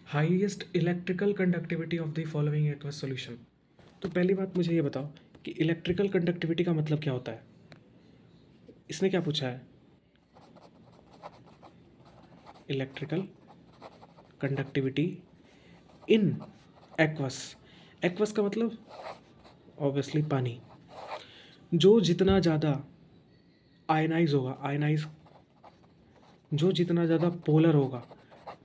Highest electrical conductivity of the following aqueous solution. तो पहली बात मुझे ये बताओ कि इलेक्ट्रिकल कंडक्टिविटी का मतलब क्या होता है। इसने क्या पूछा है? Electrical conductivity in aqueous. Aqueous का मतलब ऑब्वियसली पानी। जो जितना ज़्यादा आयनाइज होगा, आयनाइज जो जितना ज़्यादा पोलर होगा,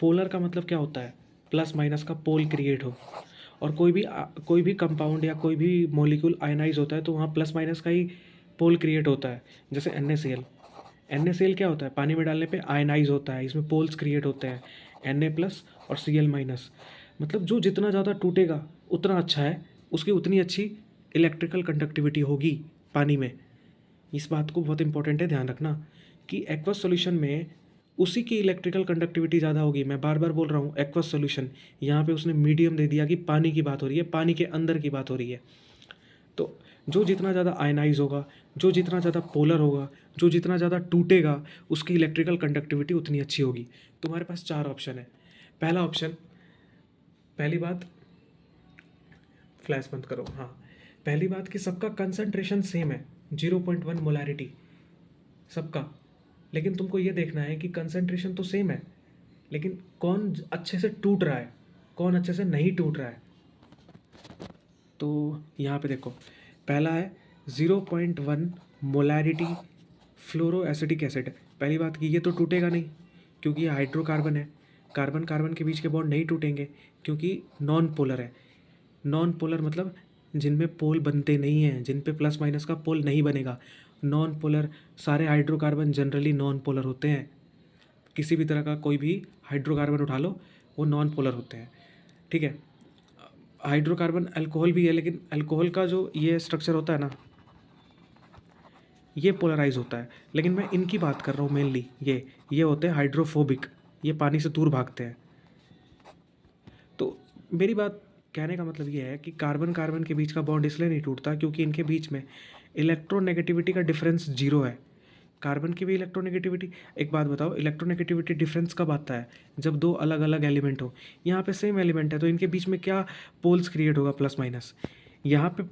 पोलर का मतलब क्या होता है? प्लस माइनस का पोल क्रिएट हो। और कोई भी कंपाउंड या कोई भी मॉलिक्यूल आयनाइज होता है तो वहाँ प्लस माइनस का ही पोल क्रिएट होता है। जैसे NaCl। NaCl क्या होता है? पानी में डालने पे आयनाइज होता है, इसमें पोल्स क्रिएट होते हैं Na प्लस और Cl माइनस। मतलब जो जितना ज़्यादा टूटेगा उतना अच्छा है, उसकी उतनी अच्छी इलेक्ट्रिकल कंडक्टिविटी होगी पानी में। इस बात को बहुत इंपॉर्टेंट है ध्यान रखना कि एक्वस सॉल्यूशन में उसी की इलेक्ट्रिकल कंडक्टिविटी ज़्यादा होगी। मैं बार बार बोल रहा हूँ एक्वस सॉल्यूशन, यहाँ पे उसने मीडियम दे दिया कि पानी की बात हो रही है, पानी के अंदर की बात हो रही है। तो जो जितना ज़्यादा आयनाइज होगा, जो जितना ज़्यादा पोलर होगा, जो जितना ज़्यादा टूटेगा, उसकी इलेक्ट्रिकल कंडक्टिविटी उतनी अच्छी होगी। तुम्हारे पास 4 ऑप्शन है। पहला ऑप्शन, पहली बात, फ्लैश बंद करो। हाँ, पहली बात कि सबका कंसंट्रेशन सेम है, 0.1 मोलैरिटी सबका। लेकिन तुमको ये देखना है कि कंसंट्रेशन तो सेम है, लेकिन कौन अच्छे से टूट रहा है, कौन अच्छे से नहीं टूट रहा है। तो यहाँ पे देखो, पहला है 0.1 मोलैरिटी फ्लोरो एसिटिक एसिड। पहली बात कि ये तो टूटेगा नहीं क्योंकि ये हाइड्रोकार्बन है। कार्बन कार्बन के बीच के बॉन्ड नहीं टूटेंगे क्योंकि नॉन पोलर है। नॉन पोलर मतलब जिनमें पोल बनते नहीं हैं, जिन पे प्लस माइनस का पोल नहीं बनेगा। नॉन पोलर, सारे हाइड्रोकार्बन जनरली नॉन पोलर होते हैं। किसी भी तरह का कोई भी हाइड्रोकार्बन उठा लो, वो नॉन पोलर होते हैं। ठीक है। हाइड्रोकार्बन अल्कोहल भी है, लेकिन अल्कोहल का जो ये स्ट्रक्चर होता है ना, ये पोलराइज होता है। लेकिन मैं इनकी बात कर रहा हूँ मेनली, ये होते हैं हाइड्रोफोबिक, ये पानी से दूर भागते हैं। तो मेरी बात कहने का मतलब ये है कि कार्बन कार्बन के बीच का बॉन्ड इसलिए नहीं टूटता क्योंकि इनके बीच में इलेक्ट्रोनेगेटिविटी का डिफरेंस 0 है। कार्बन की भी इलेक्ट्रोनेगेटिविटी, एक बात बताओ, इलेक्ट्रोनेगेटिविटी डिफरेंस कब आता है? जब दो अलग अलग एलिमेंट हो। यहाँ पे सेम एलिमेंट है तो इनके बीच में क्या पोल्स क्रिएट होगा? Plus minus. यहाँ पे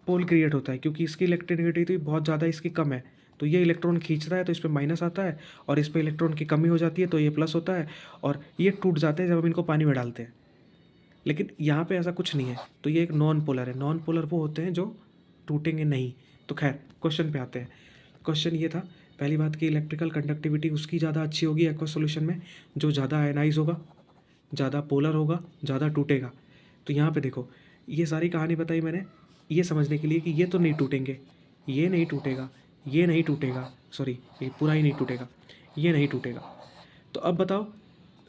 पोल क्रिएट होता है क्योंकि इसकी इलेक्ट्रोनेगेटिविटी बहुत ज़्यादा, इसकी कम है, तो ये इलेक्ट्रॉन खींचता है तो इस पर माइनस आता है, और इस पर इलेक्ट्रॉन की कमी हो जाती है तो ये प्लस होता है, और ये टूट जाते हैं जब हम इनको पानी में डालते हैं। लेकिन यहाँ पे ऐसा कुछ नहीं है, तो ये एक नॉन पोलर है। नॉन पोलर वो होते हैं जो टूटेंगे नहीं। तो खैर, क्वेश्चन पे आते हैं। क्वेश्चन ये था, पहली बात कि इलेक्ट्रिकल कंडक्टिविटी उसकी ज़्यादा अच्छी होगी एक्वस सॉल्यूशन में जो ज़्यादा आयनाइज होगा, ज़्यादा पोलर होगा, ज़्यादा टूटेगा। तो यहाँ पे देखो, ये सारी कहानी बताई मैंने ये समझने के लिए कि ये तो नहीं टूटेंगे, ये नहीं टूटेगा, ये नहीं टूटेगा, सॉरी ये पूरा ही नहीं टूटेगा, ये नहीं टूटेगा। तो अब बताओ,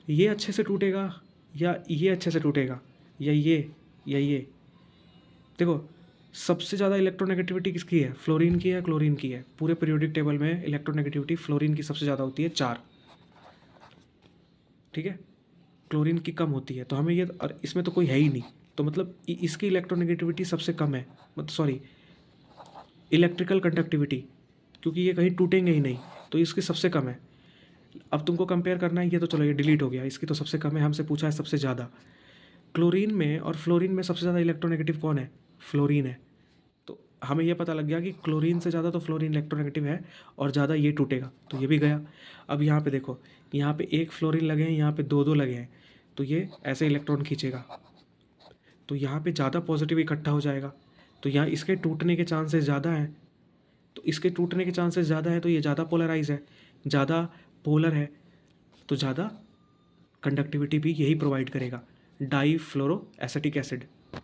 ये अच्छे से टूटेगा या ये अच्छे से टूटेगा, या ये? देखो, सबसे ज़्यादा इलेक्ट्रोनेगेटिविटी किसकी है? फ्लोरीन की है, क्लोरीन की है? पूरे पीरियोडिक टेबल में इलेक्ट्रोनेगेटिविटी फ्लोरीन की सबसे ज़्यादा होती है, 4। ठीक है, क्लोरीन की कम होती है। तो हमें ये, और इसमें तो कोई है ही नहीं, तो मतलब इसकी इलेक्ट्रोनेगेटिविटी सबसे कम है, मतलब सॉरी इलेक्ट्रिकल कंडक्टिविटी, क्योंकि ये कहीं टूटेंगे ही नहीं, तो इसकी सबसे कम है। अब तुमको कंपेयर करना है, ये तो चलो ये डिलीट हो गया, इसकी तो सबसे कम है, हमसे पूछा है सबसे ज़्यादा। क्लोरीन में और फ्लोरीन में सबसे ज़्यादा इलेक्ट्रोनेगेटिव कौन है? फ्लोरीन है। तो हमें यह पता लग गया कि क्लोरीन से ज़्यादा तो फ्लोरीन इलेक्ट्रोनेगेटिव है और ज़्यादा ये टूटेगा, तो ये भी गया। अब यहाँ पे देखो, यहाँ पे एक फ्लोरीन लगे हैं, यहाँ पे दो दो लगे हैं, तो ये ऐसे इलेक्ट्रॉन खींचेगा, तो यहाँ पे ज़्यादा पॉजिटिव इकट्ठा हो जाएगा, तो यहाँ इसके टूटने के चांसेस ज़्यादा हैं। तो इसके टूटने के चांसेस ज़्यादा है, तो ये ज़्यादा पोलराइज है, ज़्यादा पोलर है, तो ज़्यादा कंडक्टिविटी भी यही प्रोवाइड करेगा, डाई फ्लोरो एसिटिक एसिड।